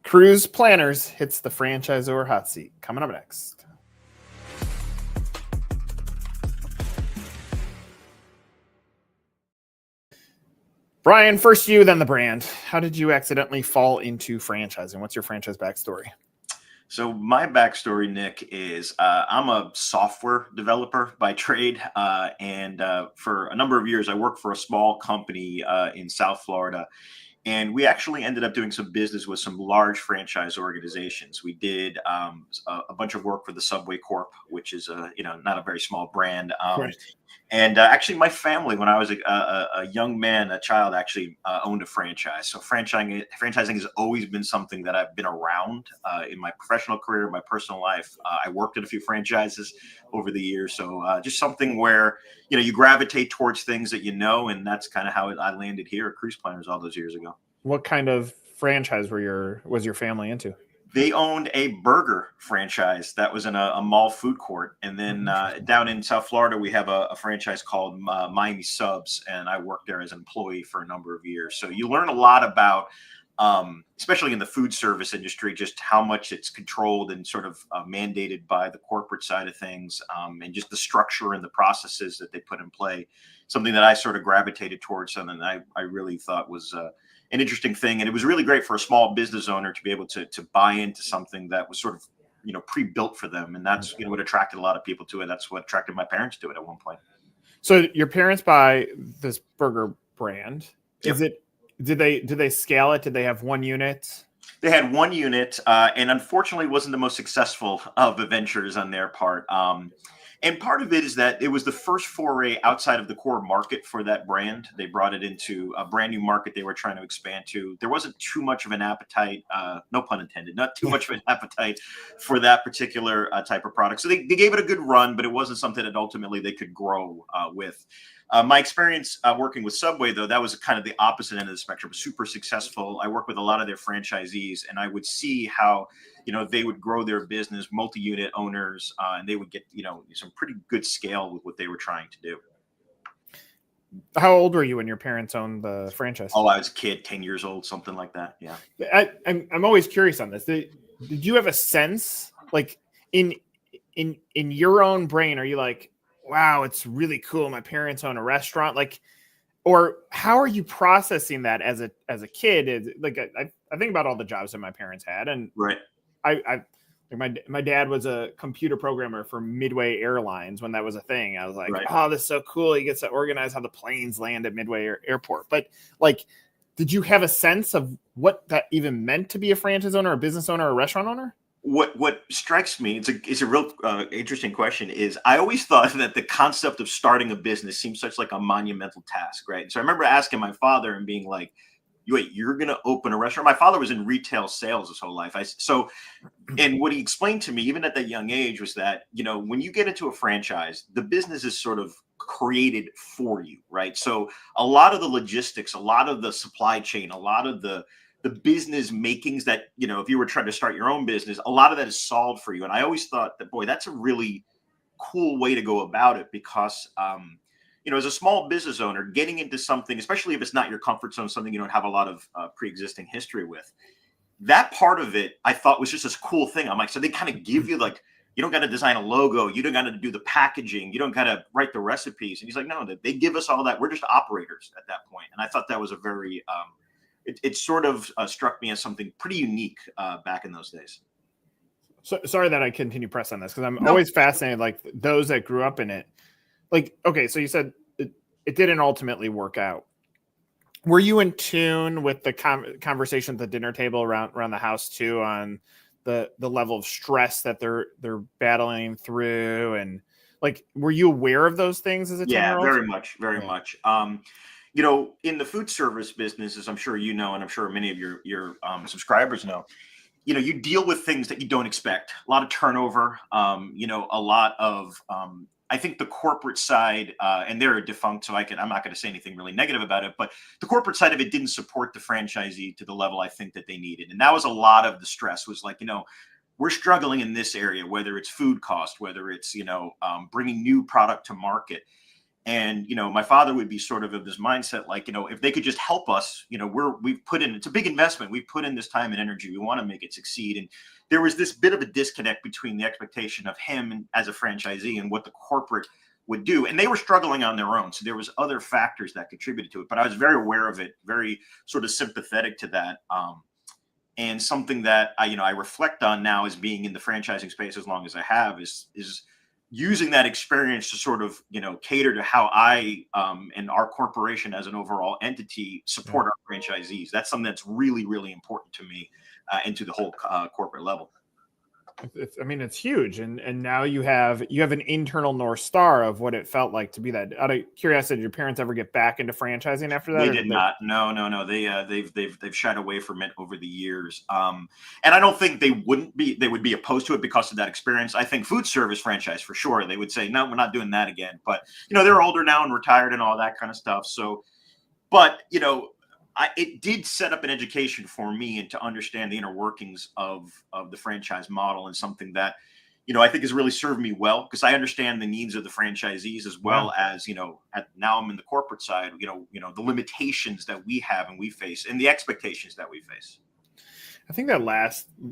Cruise Planners hits the franchisor hot seat. Coming up next. Brian, first you, then the brand. How did you accidentally fall into franchising? What's your franchise backstory? So my backstory, Nick, is I'm a software developer by trade. And for a number of years, I worked for a small company in South Florida. And we actually ended up doing some business with some large franchise organizations. We did a bunch of work for the Subway Corp, which is not a very small brand. Right. And actually, my family, when I was a young man, a child, actually owned a franchise. So franchising has always been something that I've been around in my professional career, my personal life. I worked at a few franchises over the years. So just something where, you gravitate towards things that you know. And that's kind of how I landed here at Cruise Planners all those years ago. What kind of franchise was your family into? They owned a burger franchise that was in a mall food court. And then down in South Florida, we have a franchise called Miami Subs. And I worked there as an employee for a number of years. So you learn a lot about, especially in the food service industry, just how much it's controlled and sort of mandated by the corporate side of things, and just the structure and the processes that they put in play. Something that I sort of gravitated towards, something that I really thought was an interesting thing. And it was really great for a small business owner to be able to buy into something that was sort of, pre-built for them. And that's, what attracted a lot of people to it. That's what attracted my parents to it at one point. So your parents buy this burger brand. Yep. Did they scale it? Did they have one unit? They had one unit, and unfortunately wasn't the most successful of the ventures on their part. And part of it is that it was the first foray outside of the core market for that brand. They brought it into a brand new market they were trying to expand to. There wasn't too much of an appetite, no pun intended, not too much of an appetite for that particular type of product. So they gave it a good run, but it wasn't something that ultimately they could grow with. My experience working with Subway, though, that was kind of the opposite end of the spectrum. Super successful. I worked with a lot of their franchisees, and I would see how, they would grow their business, multi-unit owners, and they would get, some pretty good scale with what they were trying to do. How old were you when your parents owned the franchise? Oh, I was a kid, 10 years old, something like that. Yeah. I'm always curious on this. Did you have a sense, like in your own brain, are you like, wow, it's really cool, my parents own a restaurant, like, or how are you processing that as a kid? Like I think about all the jobs that my parents had, and right. My dad was a computer programmer for Midway Airlines when that was a thing. I was like, right. Oh, this is so cool. He gets to organize how the planes land at Midway Airport. But like, did you have a sense of what that even meant to be a franchise owner, a business owner, a restaurant owner? What strikes me, it's a real interesting question, is I always thought that the concept of starting a business seems such like a monumental task, right? So I remember asking my father and being like, wait, you're going to open a restaurant? My father was in retail sales his whole life. And what he explained to me, even at that young age, was that, when you get into a franchise, the business is sort of created for you, right? So a lot of the logistics, a lot of the supply chain, a lot of the business makings that, if you were trying to start your own business, a lot of that is solved for you. And I always thought that, boy, that's a really cool way to go about it, because, as a small business owner, getting into something, especially if it's not your comfort zone, something you don't have a lot of pre-existing history with, that part of it, I thought was just this cool thing. I'm like, so they kind of give you like, you don't got to design a logo. You don't got to do the packaging. You don't got to write the recipes. And he's like, no, they give us all that. We're just operators at that point. And I thought that was a very, it sort of struck me as something pretty unique back in those days. So sorry that I continue press on this, because I'm always fascinated, like those that grew up in it. Like, okay, so you said it didn't ultimately work out. Were you in tune with the conversation at the dinner table around the house too, on the level of stress that they're battling through, and like, were you aware of those things as a 10-year-old? Yeah, very much. In the food service business, as I'm sure you know, and I'm sure many of your subscribers know, you deal with things that you don't expect. A lot of turnover, a lot of, I think the corporate side, and they're defunct, so I'm not going to say anything really negative about it, but the corporate side of it didn't support the franchisee to the level I think that they needed. And that was a lot of the stress, was like, we're struggling in this area, whether it's food cost, whether it's, bringing new product to market. And, my father would be sort of this mindset, like, if they could just help us, we've put in, it's a big investment. We've put in this time and energy. We want to make it succeed. And there was this bit of a disconnect between the expectation of him as a franchisee and what the corporate would do. And they were struggling on their own. So there was other factors that contributed to it, but I was very aware of it, very sort of sympathetic to that. And something that I reflect on now as being in the franchising space as long as I have is using that experience to sort of, cater to how I and our corporation as an overall entity support our franchisees. That's something that's really, really important to me and to the whole corporate level. It's huge. And now you have an internal North Star of what it felt like to be that. Out of curiosity, did your parents ever get back into franchising after that? They did not. No. They've shied away from it over the years. And I don't think they would be opposed to it because of that experience. I think food service franchise for sure. They would say, no, we're not doing that again. But, they're older now and retired and all that kind of stuff. So, but, it did set up an education for me and to understand the inner workings of the franchise model, and something that, I think has really served me well, because I understand the needs of the franchisees as well as, now I'm in the corporate side, the limitations that we have and we face and the expectations that we face. I think that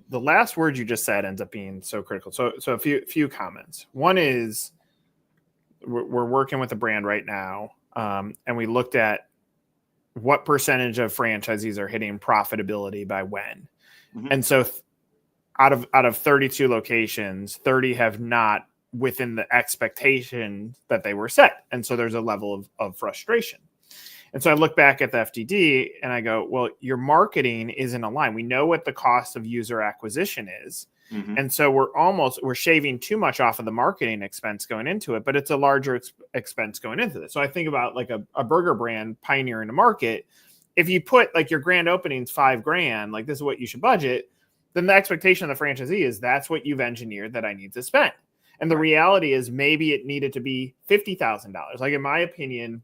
the last word you just said ends up being so critical. So a few comments. One is we're working with a brand right now, and we looked at what percentage of franchisees are hitting profitability by when. Mm-hmm. And so out of 32 locations, 30 have not within the expectation that they were set. And so there's a level of frustration. And so I look back at the FDD and I go, well, your marketing isn't aligned. We know what the cost of user acquisition is. Mm-hmm. And so we're shaving too much off of the marketing expense going into it, but it's a larger expense going into this. So I think about like a burger brand pioneering the market. If you put like your grand opening's $5,000, like this is what you should budget, then the expectation of the franchisee is that's what you've engineered that I need to spend. And the reality is maybe it needed to be $50,000. Like in my opinion,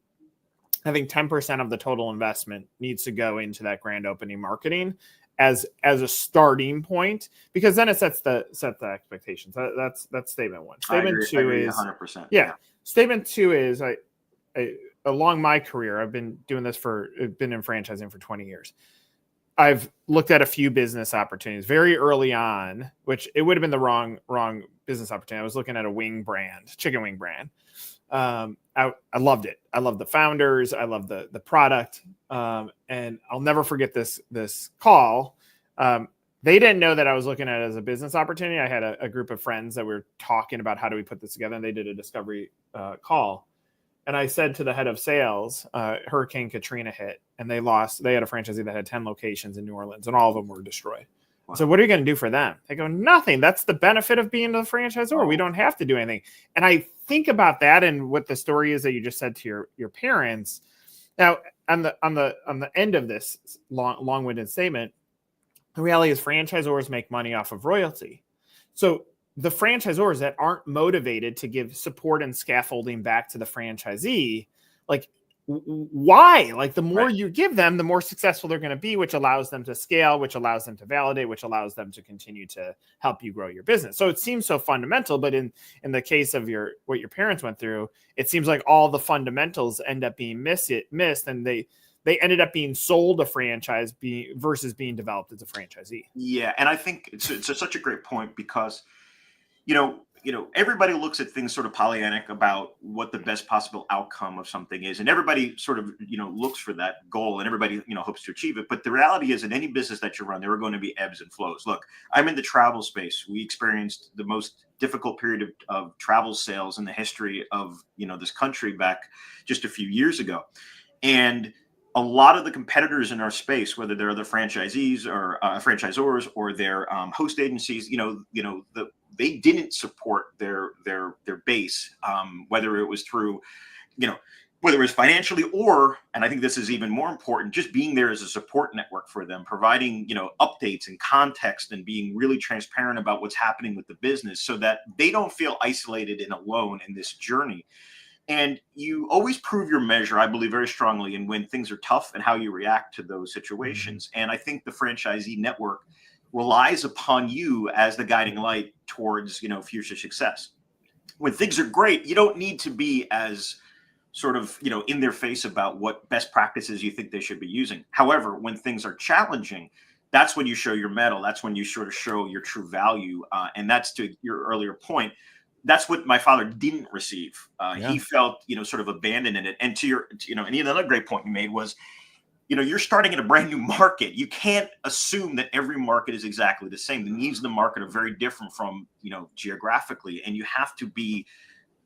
I think 10% of the total investment needs to go into that grand opening marketing as a starting point, because then it sets the expectations. That's statement one. Statement two is 100%. Yeah. Statement two is I along my career, I've been in franchising for 20 years. I've looked at a few business opportunities very early on, which it would have been the wrong business opportunity. I was looking at a chicken wing brand. I loved it. I love the founders. I love the product. And I'll never forget this call. They didn't know that I was looking at it as a business opportunity. I had a group of friends that were talking about how do we put this together, and they did a discovery call. And I said to the head of sales, Hurricane Katrina hit, and they had a franchisee that had 10 locations in New Orleans, and all of them were destroyed. Wow. So what are you going to do for them? They go, nothing. That's the benefit of being a franchisor. Oh. We don't have to do anything. And I think about that and what the story is that you just said to your parents. Now, on the end of this long-winded statement, the reality is franchisors make money off of royalty. So the franchisors that aren't motivated to give support and scaffolding back to the franchisee, like why? Like the more you give them, the more successful they're going to be, which allows them to scale, which allows them to validate, which allows them to continue to help you grow your business. So it seems so fundamental, but in the case of what your parents went through, it seems like all the fundamentals end up being missed, and they ended up being sold a franchise versus being developed as a franchisee. Yeah, and I think it's such a great point, because everybody looks at things sort of Pollyannic about what the best possible outcome of something is. And everybody sort of, looks for that goal, and everybody, hopes to achieve it. But the reality is, in any business that you run, there are going to be ebbs and flows. Look, I'm in the travel space. We experienced the most difficult period of travel sales in the history of, this country back just a few years ago. And a lot of the competitors in our space, whether they're the franchisees or franchisors or their host agencies, they didn't support their base, whether it was through, whether it was financially or, and I think this is even more important, just being there as a support network for them, providing, updates and context and being really transparent about what's happening with the business so that they don't feel isolated and alone in this journey. And you always prove your measure, I believe very strongly, in when things are tough and how you react to those situations. And I think the franchisee network relies upon you as the guiding light towards, future success. When things are great, you don't need to be as sort of, in their face about what best practices you think they should be using. However, when things are challenging, that's when you show your mettle. That's when you sort of show your true value. And that's, to your earlier point, that's what my father didn't receive. He felt, sort of abandoned in it. And and another great point you made was, you're starting in a brand new market. You can't assume that every market is exactly the same. The needs of the market are very different from, geographically. And you have to be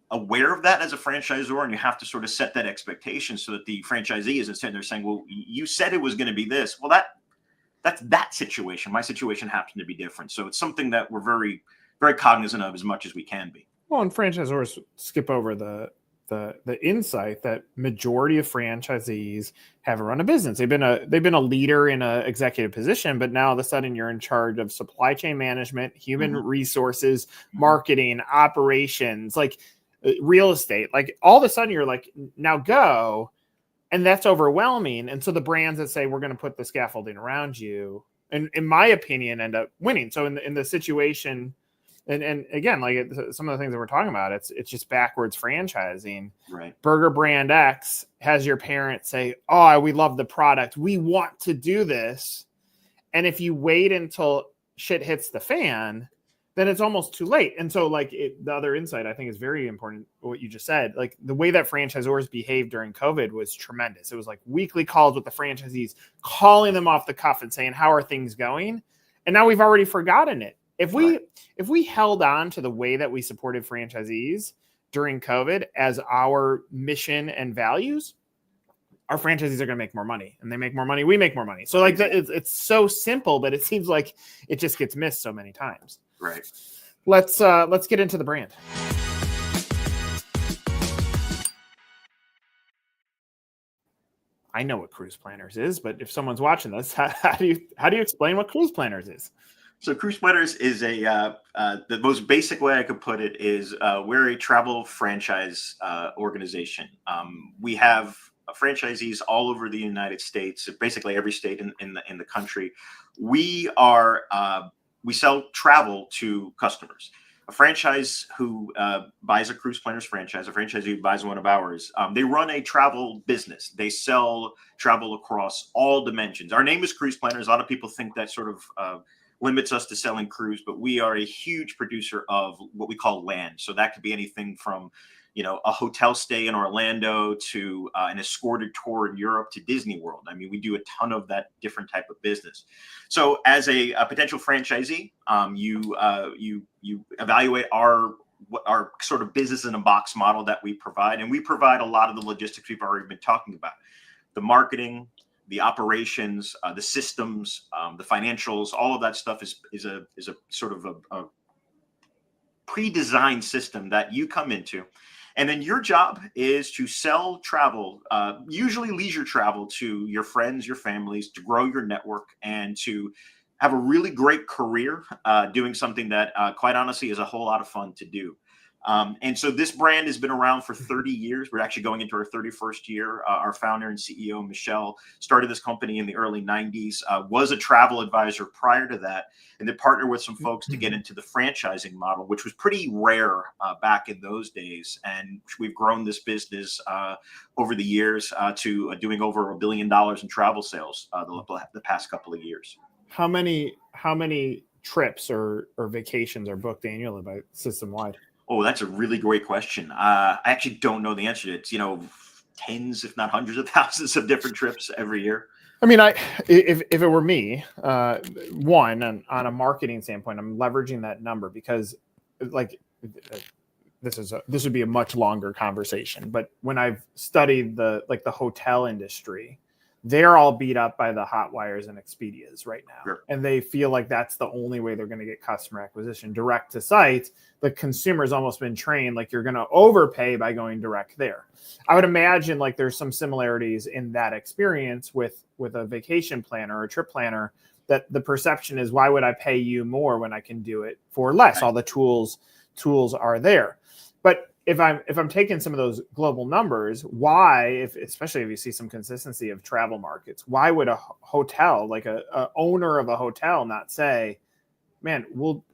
aware of that as a franchisor, and you have to sort of set that expectation so that the franchisee isn't sitting there saying, well, you said it was going to be this. Well, that's that situation. My situation happened to be different. So it's something that we're very, very cognizant of as much as we can be. Well, and franchisors skip over the insight that majority of franchisees haven't run a business. They've been a leader in an executive position, but now all of a sudden you're in charge of supply chain management, human resources, marketing, operations, like real estate. Like all of a sudden you're like, now go. And that's overwhelming. And so the brands that say, we're going to put the scaffolding around you, and in my opinion, end up winning. So in the situation, and again, like some of the things that we're talking about, it's just backwards franchising. Right. Burger brand X has your parents say, oh, we love the product, we want to do this. And if you wait until shit hits the fan, then it's almost too late. And so like the other insight I think is very important, what you just said, like the way that franchisors behaved during COVID was tremendous. It was like weekly calls with the franchisees, calling them off the cuff and saying, how are things going? And now we've already forgotten it. If we held on to the way that we supported franchisees during COVID as our mission and values, our franchisees are going to make more money, and they make more money, we make more money. So like it's so simple, but it seems like it just gets missed so many times. Right. Let's get into the brand. I know what Cruise Planners is, but if someone's watching this, how do you explain what Cruise Planners is? So Cruise Planners is the most basic way I could put it is we're a travel franchise organization. We have franchisees all over the United States, basically every state in the country. We sell travel to customers. A franchise who buys a Cruise Planners franchise, a franchisee who buys one of ours, they run a travel business. They sell travel across all dimensions. Our name is Cruise Planners. A lot of people think that sort of limits us to selling cruise, but we are a huge producer of what we call land. So that could be anything from, a hotel stay in Orlando to an escorted tour in Europe to Disney World. I mean, we do a ton of that different type of business. So as a potential franchisee, you evaluate our sort of business in a box model that we provide, and we provide a lot of the logistics we've already been talking about: the marketing, the operations, the systems, the financials. All of that stuff is a sort of a pre-designed system that you come into. And then your job is to sell travel, usually leisure travel, to your friends, your families, to grow your network, and to have a really great career doing something that, quite honestly, is a whole lot of fun to do. And so this brand has been around for 30 years. We're actually going into our 31st year. Our founder and CEO, Michelle, started this company in the early 90s, was a travel advisor prior to that, and then partnered with some folks to get into the franchising model, which was pretty rare back in those days. And we've grown this business over the years to doing over $1 billion in travel sales the past couple of years. How many trips or vacations are booked annually by system-wide? Oh, that's a really great question. I actually don't know the answer to it. It's, tens, if not hundreds of thousands of different trips every year. I mean, if it were me, on a marketing standpoint, I'm leveraging that number because, like, this would be a much longer conversation. But when I've studied the hotel industry, they're all beat up by the Hotwires and Expedias right now. Sure. And they feel like that's the only way they're going to get customer acquisition. Direct to site, the consumer's almost been trained like you're going to overpay by going direct there. I would imagine like there's some similarities in that experience with a vacation planner or a trip planner, that the perception is, why would I pay you more when I can do it for less? All the tools are there. But if I'm taking some of those global numbers, why, especially if you see some consistency of travel markets, why would a hotel, like a owner of a hotel, not say, man,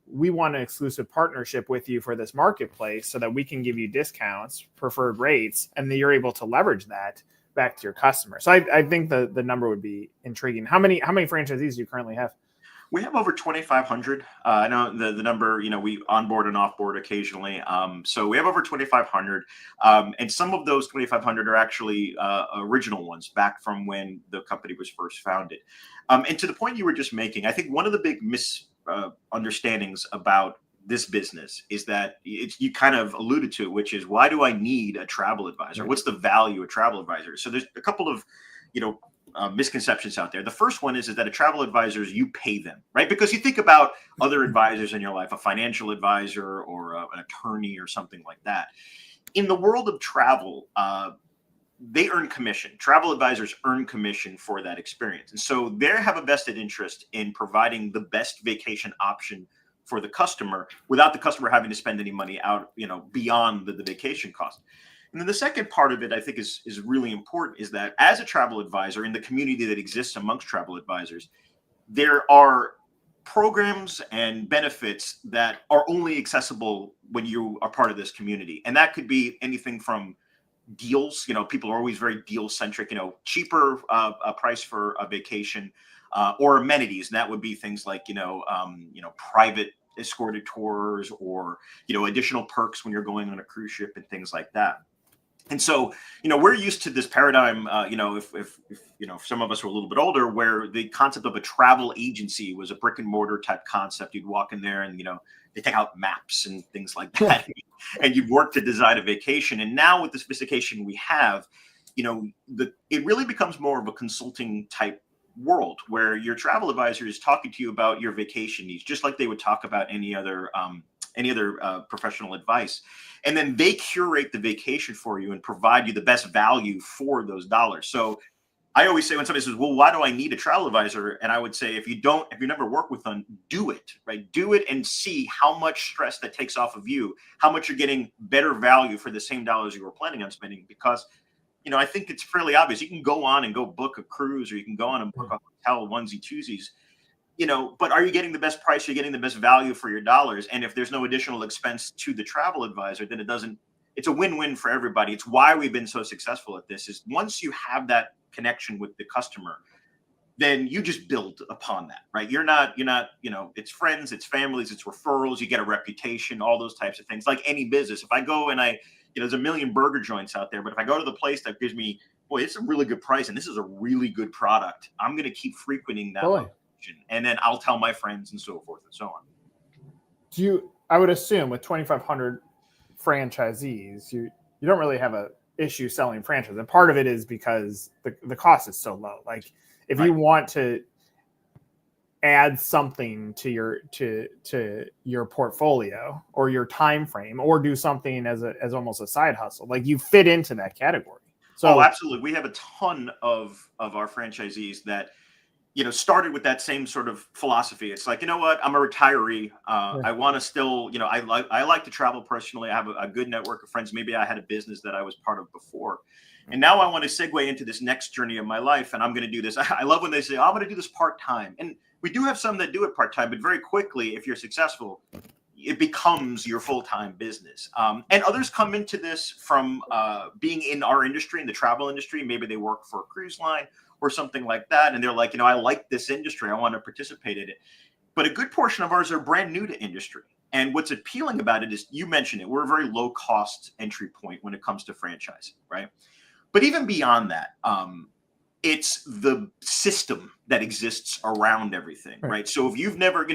we want an exclusive partnership with you for this marketplace so that we can give you discounts, preferred rates, and then you're able to leverage that back to your customer. So I think the number would be intriguing. How many franchisees do you currently have? We have over 2,500. I know the number, we onboard and offboard occasionally. So we have over 2,500. And some of those 2,500 are actually original ones back from when the company was first founded. And to the point you were just making, I think one of the big misunderstandings about this business is that you kind of alluded to it, which is, why do I need a travel advisor? What's the value of travel advisor? So there's a couple of, misconceptions out there. The first one is that a travel advisor, you pay them, right? Because you think about other advisors in your life, a financial advisor or an attorney or something like that. In the world of travel, they earn commission. Travel advisors earn commission for that experience. And so they have a vested interest in providing the best vacation option for the customer without the customer having to spend any money out, beyond the vacation cost. And then the second part of it, I think, is really important, is that as a travel advisor, in the community that exists amongst travel advisors, there are programs and benefits that are only accessible when you are part of this community. And that could be anything from deals. People are always very deal centric, cheaper a price for a vacation, or amenities. And that would be things like, private escorted tours, or, additional perks when you're going on a cruise ship and things like that. And so, we're used to this paradigm, if some of us are a little bit older, where the concept of a travel agency was a brick and mortar type concept. You'd walk in there and, they take out maps and things like that, and you'd work to design a vacation. And now with the sophistication we have, it really becomes more of a consulting type world, where your travel advisor is talking to you about your vacation needs, just like they would talk about any other professional advice. And then they curate the vacation for you and provide you the best value for those dollars. So I always say, when somebody says, well, why do I need a travel advisor? And I would say, if you never work with them, do it, right? Do it and see how much stress that takes off of you, how much you're getting better value for the same dollars you were planning on spending. Because, I think it's fairly obvious. You can go on and go book a cruise, or you can go on and book a hotel, onesie twosies, but are you getting the best price? You're getting the best value for your dollars. And if there's no additional expense to the travel advisor, then it's a win-win for everybody. It's why we've been so successful at this, is once you have that connection with the customer, then you just build upon that, right? You're not, it's friends, it's families, it's referrals, you get a reputation, all those types of things. Like any business, if I go and there's a million burger joints out there, but if I go to the place that gives me, boy, it's a really good price and this is a really good product, I'm going to keep frequenting that. Boy. And then I'll tell my friends and so forth and so on. I would assume with 2,500 franchisees, you don't really have a issue selling franchise. And part of it is because the cost is so low. Like if you want to add something to your portfolio or your time frame, or do something as almost a side hustle, like you fit into that category. So absolutely. We have a ton of our franchisees that started with that same sort of philosophy. It's like, what, I'm a retiree. I want to still, I like to travel personally. I have a good network of friends. Maybe I had a business that I was part of before. And now I want to segue into this next journey of my life. And I'm going to do this. I love when they say, I'm going to do this part-time. And we do have some that do it part-time, but very quickly, if you're successful, it becomes your full-time business. And others come into this from being in our industry, in the travel industry. Maybe they work for a cruise line or something like that. And they're like, I like this industry. I want to participate in it. But a good portion of ours are brand new to industry. And what's appealing about it is, you mentioned it, we're a very low cost entry point when it comes to franchising, right? But even beyond that, it's the system that exists around everything, right? So if you've never,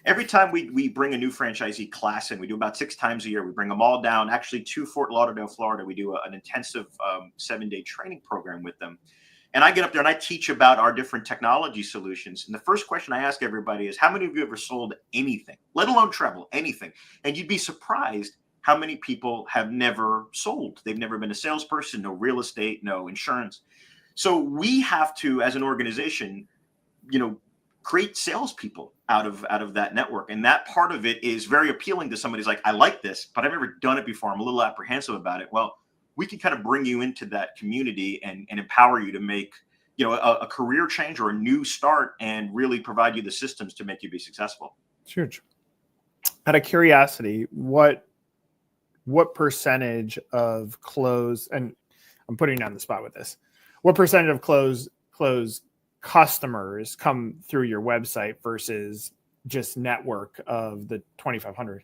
every time we bring a new franchisee class in, we do about 6 times a year, we bring them all down, actually to Fort Lauderdale, Florida. We do an intensive 7-day training program with them. And I get up there and I teach about our different technology solutions. And the first question I ask everybody is, how many of you ever sold anything, let alone travel, anything? And you'd be surprised how many people have never sold. They've never been a salesperson, no real estate, no insurance. So we have to, as an organization, create salespeople out of that network. And that part of it is very appealing to somebody who's like, I like this, but I've never done it before. I'm a little apprehensive about it. Well, we can kind of bring you into that community and empower you to make, a career change or a new start, and really provide you the systems to make you be successful. It's huge. Out of curiosity, what percentage of close, and I'm putting you on the spot with this, what percentage of close customers come through your website versus just network of the 2,500?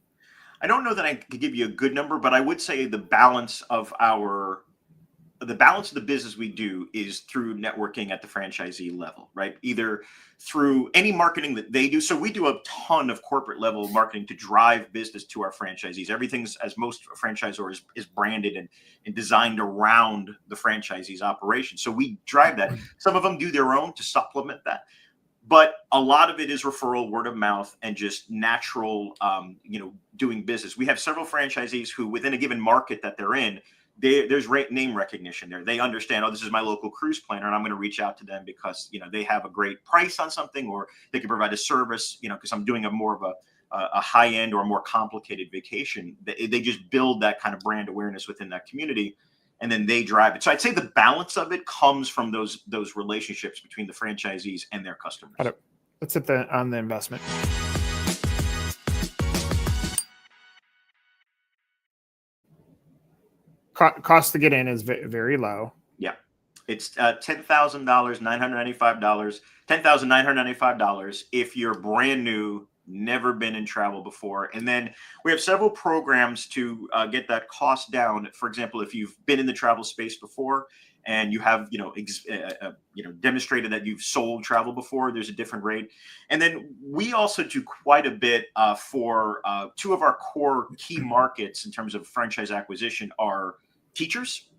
I don't know that I could give you a good number, but I would say the balance of the business we do is through networking at the franchisee level, right? Either through any marketing that they do. So we do a ton of corporate level marketing to drive business to our franchisees. Everything's, as most franchisors, is branded and designed around the franchisee's operation. So we drive that. Some of them do their own to supplement that. But a lot of it is referral, word of mouth, and just natural, doing business. We have several franchisees who, within a given market that they're in, there's name recognition there. They understand, oh, this is my local cruise planner, and I'm going to reach out to them because they have a great price on something, or they can provide a service. Because I'm doing a more of a high end or more complicated vacation. They just build that kind of brand awareness within that community, and then they drive it. So I'd say the balance of it comes from those relationships between the franchisees and their customers. Let's hit on the investment. Cost to get in is very low. Yeah, it's $10,000, $995, $10,995 if you're brand new, never been in travel before. And then we have several programs to get that cost down. For example, if you've been in the travel space before and you have demonstrated that you've sold travel before, there's a different rate. And then we also do quite a bit for two of our core key markets in terms of franchise acquisition are teachers.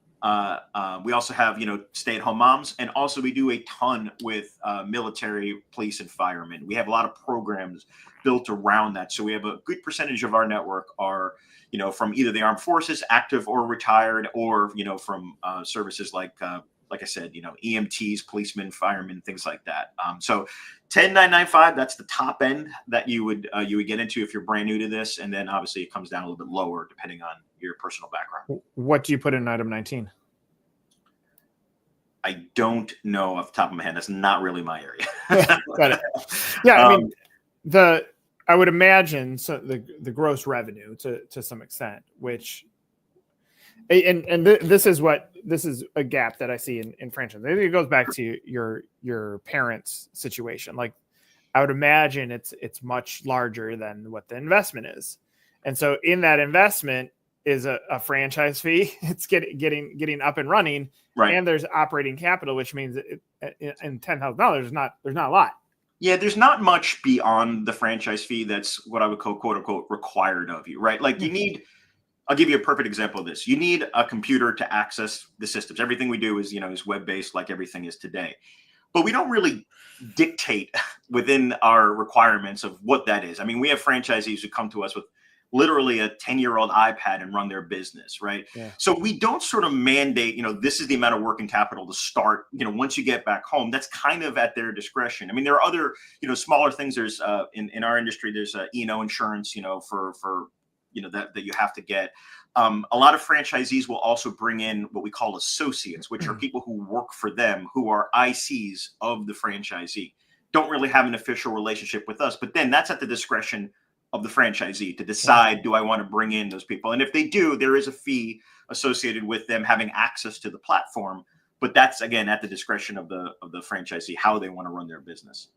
We also have, stay-at-home moms, and also we do a ton with military, police, and firemen. We have a lot of programs built around that. So we have a good percentage of our network are, from either the armed forces, active or retired, or, from services like I said, EMTs, policemen, firemen, things like that. So 10,995, that's the top end that you would get into if you're brand new to this. And then obviously it comes down a little bit lower depending on your personal background. What do you put in item 19? I don't know off the top of my head. That's not really my area. Got it. Yeah, I mean, I would imagine the gross revenue to some extent, which, and this is a gap that I see in franchise. I think it goes back to your parents' situation. Like, I would imagine it's much larger than what the investment is, and so in that investment is a franchise fee. It's getting up and running, right? And there's operating capital, which means in $10,000 there's not a lot. Yeah, there's not much beyond the franchise fee that's what I would call quote unquote required of you, right? Like you need. I'll give you a perfect example of this. You need a computer to access the systems. Everything we do is web-based, like everything is today. But we don't really dictate within our requirements of what that is. I mean, we have franchisees who come to us with literally a 10-year-old iPad and run their business, right? Yeah. So we don't sort of mandate, this is the amount of working capital to start, once you get back home. That's kind of at their discretion. I mean, there are other, smaller things. There's in our industry, there's E&O insurance, for that you have to get. A lot of franchisees will also bring in what we call associates, which are people who work for them, who are ICs of the franchisee. Don't really have an official relationship with us, but then that's at the discretion of the franchisee to decide, do I want to bring in those people? And if they do, there is a fee associated with them having access to the platform, but that's again at the discretion of the franchisee, how they want to run their business.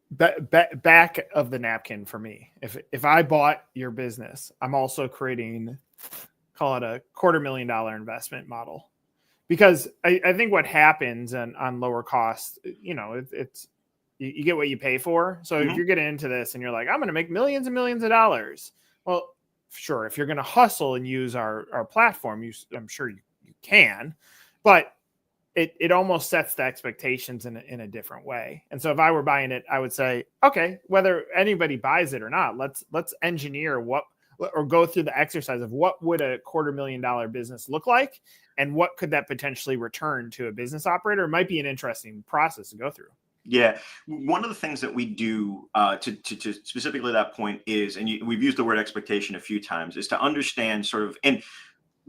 Back of the napkin for me. If I bought your business, I'm also creating, call it a $250,000 investment model, because I think what happens on lower costs, it's you get what you pay for. So if you're getting into this and you're like, I'm going to make millions and millions of dollars. Well, sure. If you're going to hustle and use our platform, I'm sure you can, but it almost sets the expectations in a different way. And so if I were buying it, I would say, okay, whether anybody buys it or not, let's engineer or go through the exercise of what would a $250,000 business look like, and what could that potentially return to a business operator. It might be an interesting process to go through. Yeah. One of the things that we do to specifically that point is, and we've used the word expectation a few times, is to understand sort of, and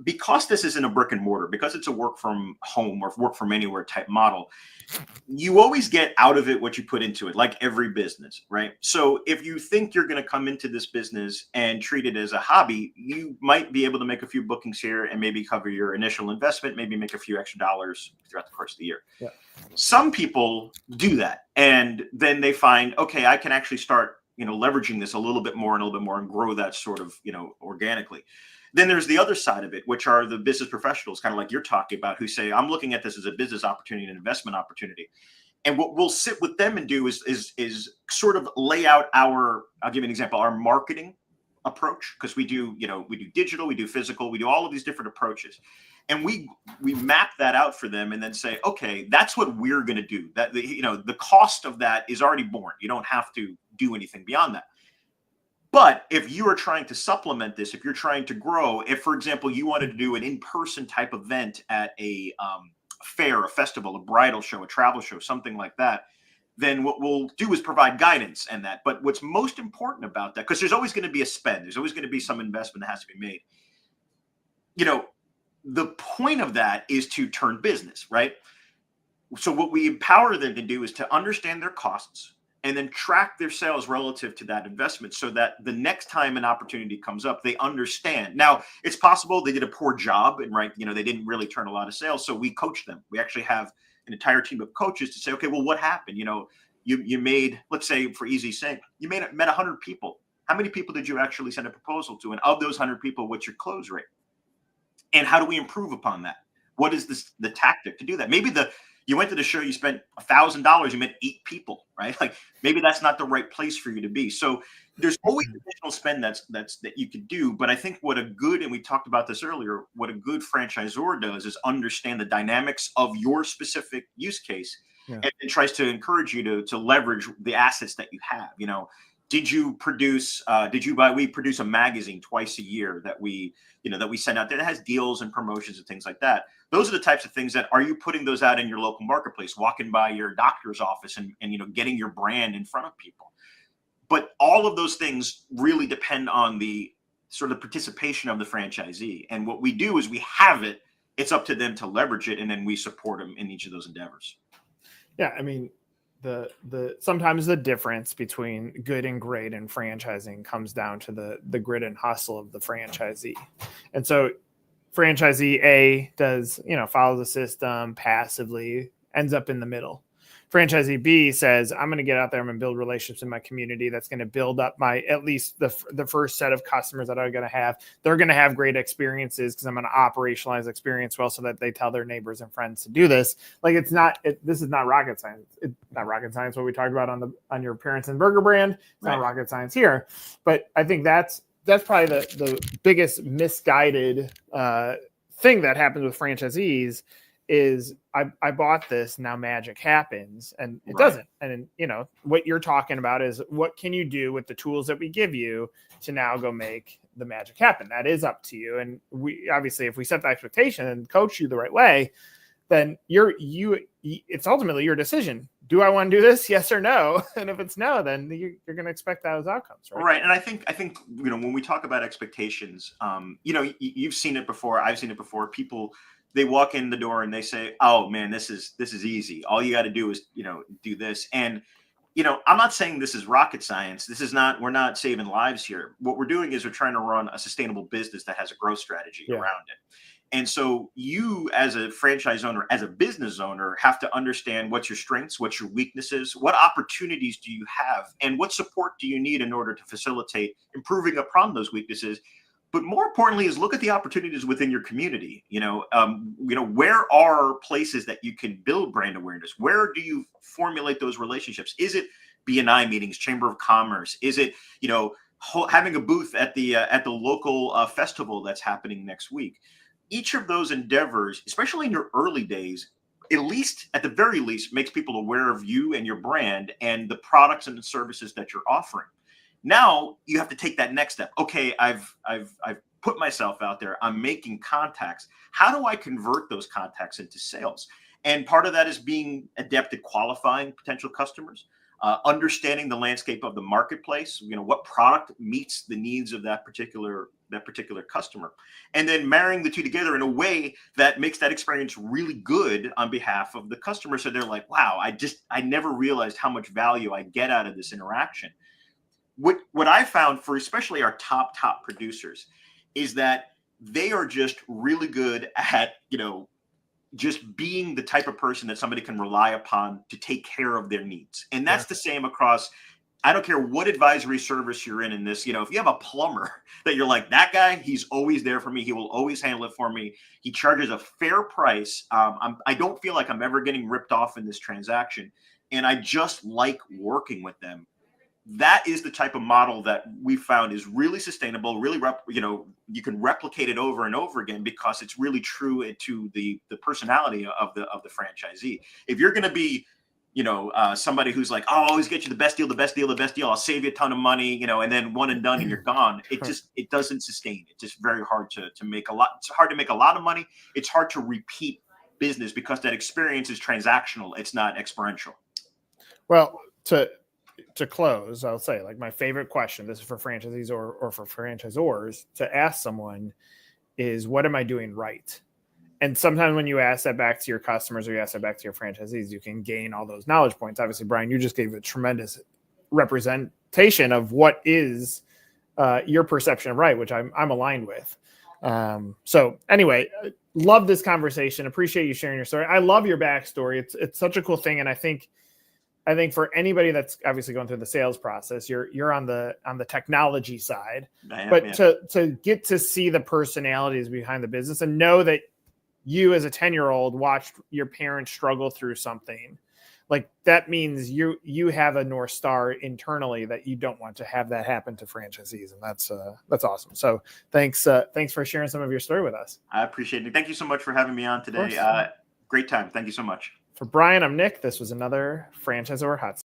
because this isn't a brick and mortar, because it's a work from home or work from anywhere type model, you always get out of it what you put into it, like every business, right? So if you think you're going to come into this business and treat it as a hobby, you might be able to make a few bookings here and maybe cover your initial investment, maybe make a few extra dollars throughout the course of the year. Yeah. Some people do that, and then they find, okay, I can actually start, leveraging this a little bit more and grow that sort of, organically. Then there's the other side of it, which are the business professionals, kind of like you're talking about, who say, I'm looking at this as a business opportunity, an investment opportunity. And what we'll sit with them and do is sort of lay out I'll give you an example, our marketing approach, because we do digital, we do physical, we do all of these different approaches. And we map that out for them and then say, okay, that's what we're going to do. That the cost of that is already borne. You don't have to do anything beyond that. But if you are trying to supplement this, if you're trying to grow, if, for example, you wanted to do an in-person type event at a fair, a festival, a bridal show, a travel show, something like that, then what we'll do is provide guidance and that. But what's most important about that, because there's always going to be a spend, there's always going to be some investment that has to be made. The point of that is to turn business, right? So what we empower them to do is to understand their costs and then track their sales relative to that investment, so that the next time an opportunity comes up, they understand. Now, it's possible they did a poor job and they didn't really turn a lot of sales. So we coach them. We actually have an entire team of coaches to say, okay, well, what happened? You made, let's say for easy sake, you met 100 people. How many people did you actually send a proposal to? And of those 100 people, what's your close rate? And how do we improve upon that? What is the tactic to do that? Maybe you went to the show, you spent $1,000, you met 8 people, right? Like maybe that's not the right place for you to be. So there's always additional spend that you could do. But I think and we talked about this earlier, what a good franchisor does is understand the dynamics of your specific use case, and tries to encourage you to leverage the assets that you have. We produce a magazine twice a year that we send out there that has deals and promotions and things like that. Those are the types of things that, are you putting those out in your local marketplace, walking by your doctor's office and getting your brand in front of people? But all of those things really depend on the sort of participation of the franchisee. And what we do is we have it. It's up to them to leverage it, and then we support them in each of those endeavors. Yeah, I mean, sometimes the difference between good and great in franchising comes down to the grit and hustle of the franchisee. And so franchisee A does, follow the system passively, ends up in the middle. Franchisee B says, I'm going to get out there, I'm going to build relationships in my community. That's going to build up at least the first set of customers that I'm going to have. They're going to have great experiences because I'm going to operationalize experience well so that they tell their neighbors and friends to do this. Like this is not rocket science. It's not rocket science what we talked about on your Parents and Burger brand. It's not rocket science here. But I think that's probably the biggest misguided thing that happens with franchisees is I bought this, now magic happens, and it doesn't. And what you're talking about is what can you do with the tools that we give you to now go make the magic happen? That is up to you. And we obviously, if we set the expectation and coach you the right way, then it's ultimately your decision. Do I want to do this? Yes or no? And if it's no, then you're going to expect those outcomes, right? Right. And I think when we talk about expectations, you've seen it before. I've seen it before. People, they walk in the door and they say, "Oh man, this is easy. All you got to do is do this." And I'm not saying this is rocket science. We're not saving lives here. What we're doing is we're trying to run a sustainable business that has a growth strategy around it. And so you, as a franchise owner, as a business owner, have to understand what's your strengths, what's your weaknesses, what opportunities do you have, and what support do you need in order to facilitate improving upon those weaknesses. But more importantly is look at the opportunities within your community. Where are places that you can build brand awareness? Where do you formulate those relationships? Is it B&I meetings, Chamber of Commerce? Is it, having a booth at the local festival that's happening next week? Each of those endeavors, especially in your early days, at the very least, makes people aware of you and your brand and the products and the services that you're offering. Now you have to take that next step. Okay, I've put myself out there. I'm making contacts. How do I convert those contacts into sales? And part of that is being adept at qualifying potential customers, understanding the landscape of the marketplace. What product meets the needs of that particular that particular customer, and then marrying the two together in a way that makes that experience really good on behalf of the customer. So they're like, wow, I never realized how much value I get out of this interaction. What I found for especially our top producers is that they are just really good at, just being the type of person that somebody can rely upon to take care of their needs. And that's the same across, I don't care what advisory service you're in this, if you have a plumber that you're like, that guy, he's always there for me. He will always handle it for me. He charges a fair price. I don't feel like I'm ever getting ripped off in this transaction. And I just like working with them. That is the type of model that we found is really sustainable, really, you can replicate it over and over again because it's really true to the personality of the franchisee. If you're going to be, somebody who's like, I'll always get you the best deal. I'll save you a ton of money, and then one and done and you're gone. It doesn't sustain. It's just very hard to make a lot. It's hard to make a lot of money. It's hard to repeat business because that experience is transactional. It's not experiential. Well, to close, I'll say, like, my favorite question, this is for franchisees or for franchisors to ask someone is, what am I doing right? And sometimes when you ask that back to your customers or you ask that back to your franchisees, you can gain all those knowledge points. Obviously, Brian, you just gave a tremendous representation of what is your perception of right, which I'm aligned with. So anyway, love this conversation. Appreciate you sharing your story. I love your backstory. It's such a cool thing. And I think for anybody that's obviously going through the sales process, you're on the technology side, to get to see the personalities behind the business and know that you as a 10-year-old watched your parents struggle through something, like that means you have a North Star internally that you don't want to have that happen to franchisees. And that's awesome. So thanks for sharing some of your story with us. I appreciate it. Thank you so much for having me on today. Great time. Thank you so much. For Brian, I'm Nick. This was another Franchisor Hot Seat.